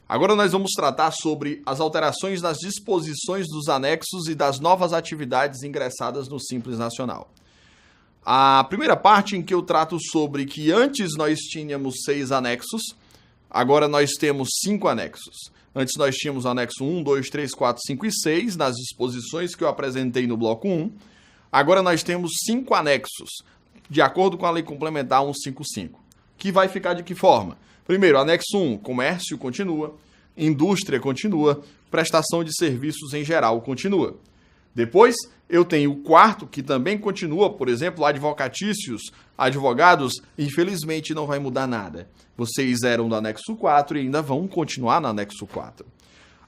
Agora nós vamos tratar sobre as alterações nas disposições dos anexos e das novas atividades ingressadas no Simples Nacional. A primeira parte em que eu trato sobre que antes nós tínhamos 6 anexos, agora nós temos 5 anexos. Antes nós tínhamos o anexo 1, 2, 3, 4, 5 e 6 nas disposições que eu apresentei no bloco 1. Agora nós temos 5 anexos, de acordo com a Lei Complementar 155. Que vai ficar de que forma? Primeiro, anexo 1, comércio continua, indústria continua, prestação de serviços em geral continua. Depois, eu tenho o quarto, que também continua, por exemplo, advocatícios, advogados, infelizmente não vai mudar nada. Vocês eram do anexo 4 e ainda vão continuar no anexo 4.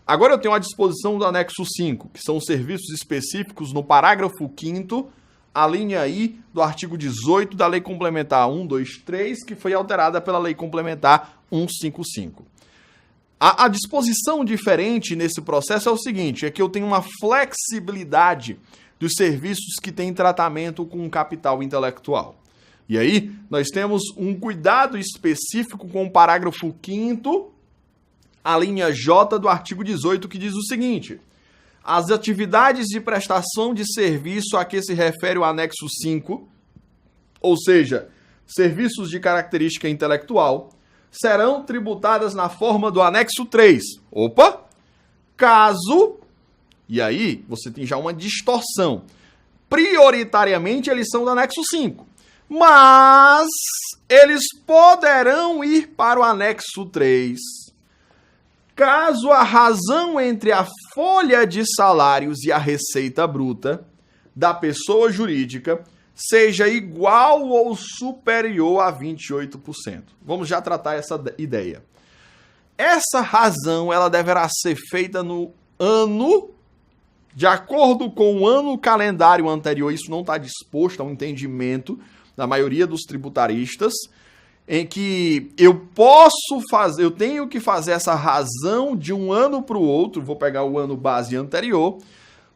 Agora eu tenho a disposição do anexo 5, que são os serviços específicos no parágrafo 5º, a linha I do artigo 18 da Lei Complementar 123, que foi alterada pela Lei Complementar 155. A disposição diferente nesse processo é o seguinte, é que eu tenho uma flexibilidade dos serviços que têm tratamento com capital intelectual. E aí, nós temos um cuidado específico com o parágrafo 5º, a linha J do artigo 18, que diz o seguinte: as atividades de prestação de serviço a que se refere o anexo 5, ou seja, serviços de característica intelectual, serão tributadas na forma do anexo 3. Opa! Caso... E aí, você tem já uma distorção. Prioritariamente, eles são do anexo 5. Mas eles poderão ir para o anexo 3 caso a razão entre a folha de salários e a receita bruta da pessoa jurídica seja igual ou superior a 28%. Vamos já tratar essa ideia. Essa razão ela deverá ser feita no ano, de acordo com o ano calendário anterior. Isso não está disposto ao entendimento da maioria dos tributaristas, em que eu tenho que fazer essa razão de um ano para o outro, vou pegar o ano base anterior,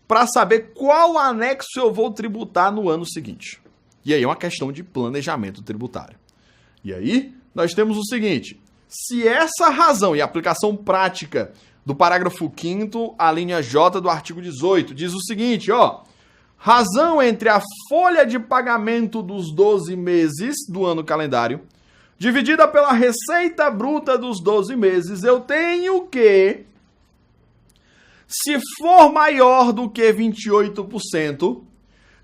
para saber qual anexo eu vou tributar no ano seguinte. E aí é uma questão de planejamento tributário. E aí nós temos o seguinte: se essa razão e aplicação prática do parágrafo 5º, a linha J do artigo 18, diz o seguinte, razão entre a folha de pagamento dos 12 meses do ano calendário dividida pela receita bruta dos 12 meses, eu tenho que, se for maior do que 28%,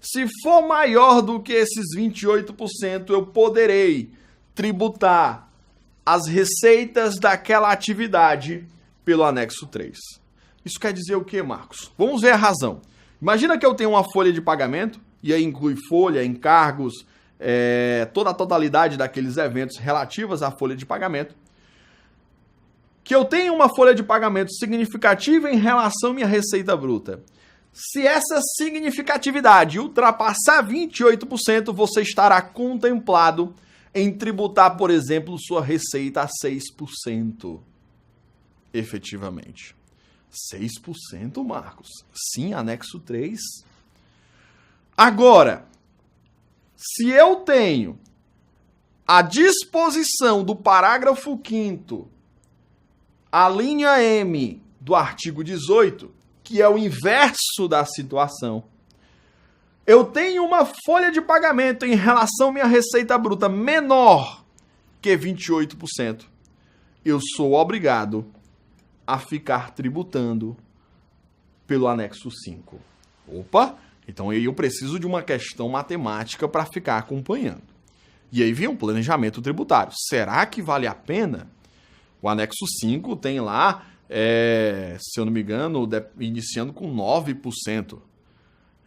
se for maior do que esses 28%, eu poderei tributar as receitas daquela atividade pelo anexo 3. Isso quer dizer o quê, Marcos? Vamos ver a razão. Imagina que eu tenho uma folha de pagamento, e aí inclui folha, encargos, toda a totalidade daqueles eventos relativos à folha de pagamento, que eu tenho uma folha de pagamento significativa em relação à minha receita bruta. Se essa significatividade ultrapassar 28%, você estará contemplado em tributar, por exemplo, sua receita a 6%. Efetivamente. 6%, Marcos? Sim, anexo 3. Agora, se eu tenho a disposição do parágrafo 5º, a linha M do artigo 18, que é o inverso da situação, eu tenho uma folha de pagamento em relação à minha receita bruta menor que 28%, eu sou obrigado a ficar tributando pelo anexo 5. Opa! Então eu preciso de uma questão matemática para ficar acompanhando. E aí vem um planejamento tributário. Será que vale a pena? O anexo 5 tem lá, se eu não me engano, iniciando com 9%.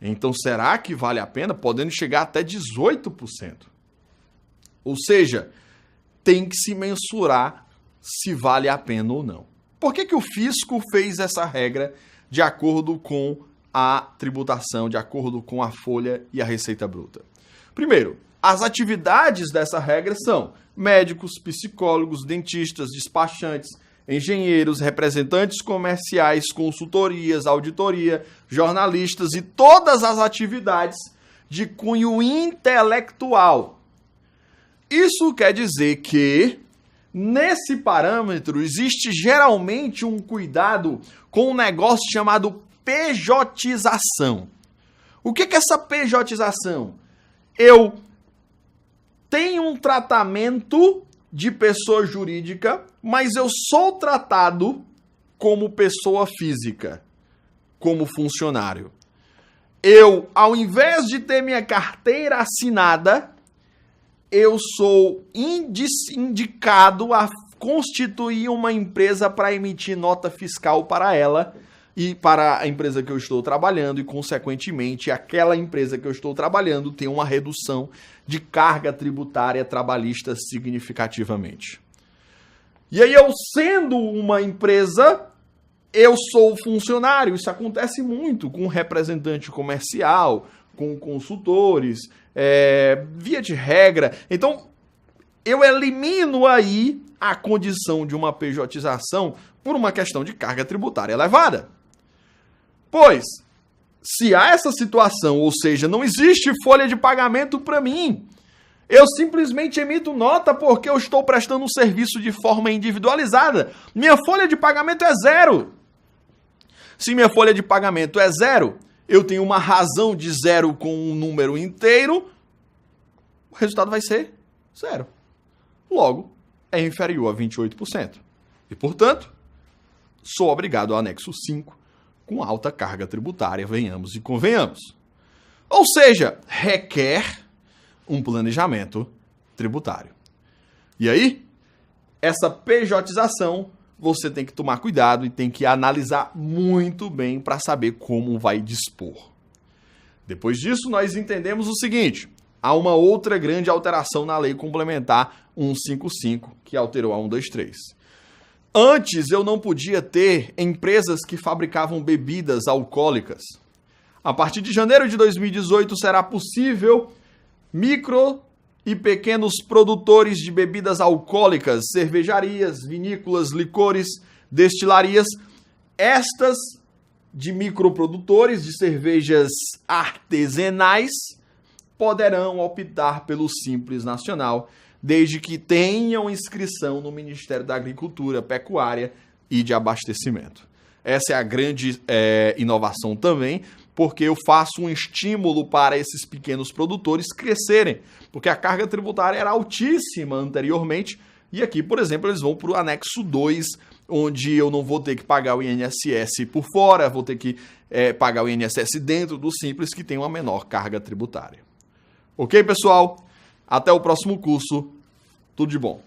Então será que vale a pena? Podendo chegar até 18%. Ou seja, tem que se mensurar se vale a pena ou não. Por que o fisco fez essa regra de acordo com a tributação, de acordo com a folha e a receita bruta? Primeiro, as atividades dessa regra são médicos, psicólogos, dentistas, despachantes, engenheiros, representantes comerciais, consultorias, auditoria, jornalistas e todas as atividades de cunho intelectual. Isso quer dizer que Nesse parâmetro, existe geralmente um cuidado com um negócio chamado pejotização. O que é essa pejotização? Eu tenho um tratamento de pessoa jurídica, mas eu sou tratado como pessoa física, como funcionário. Eu, ao invés de ter minha carteira assinada, eu sou indicado a constituir uma empresa para emitir nota fiscal para ela e para a empresa que eu estou trabalhando e, consequentemente, aquela empresa que eu estou trabalhando tem uma redução de carga tributária trabalhista significativamente. E aí, eu sendo uma empresa, eu sou funcionário. Isso acontece muito com representante comercial, com consultores, via de regra. Então, eu elimino aí a condição de uma pejotização por uma questão de carga tributária elevada. Pois, se há essa situação, ou seja, não existe folha de pagamento para mim, eu simplesmente emito nota porque eu estou prestando um serviço de forma individualizada. Minha folha de pagamento é zero. Se minha folha de pagamento é zero, eu tenho uma razão de zero com um número inteiro, o resultado vai ser zero. Logo, é inferior a 28%. E, portanto, sou obrigado ao anexo 5 com alta carga tributária, venhamos e convenhamos. Ou seja, requer um planejamento tributário. E aí, essa pejotização, você tem que tomar cuidado e tem que analisar muito bem para saber como vai dispor. Depois disso, nós entendemos o seguinte: há uma outra grande alteração na Lei Complementar 155, que alterou a 123. Antes, eu não podia ter empresas que fabricavam bebidas alcoólicas. A partir de janeiro de 2018, será possível micro e pequenos produtores de bebidas alcoólicas, cervejarias, vinícolas, licores, destilarias, estas de microprodutores de cervejas artesanais, poderão optar pelo Simples Nacional, desde que tenham inscrição no Ministério da Agricultura, Pecuária e de Abastecimento. Essa é a grande inovação também, porque eu faço um estímulo para esses pequenos produtores crescerem, porque a carga tributária era altíssima anteriormente, e aqui, por exemplo, eles vão para o anexo 2, onde eu não vou ter que pagar o INSS por fora, vou ter que pagar o INSS dentro do Simples, que tem uma menor carga tributária. Ok, pessoal? Até o próximo curso. Tudo de bom.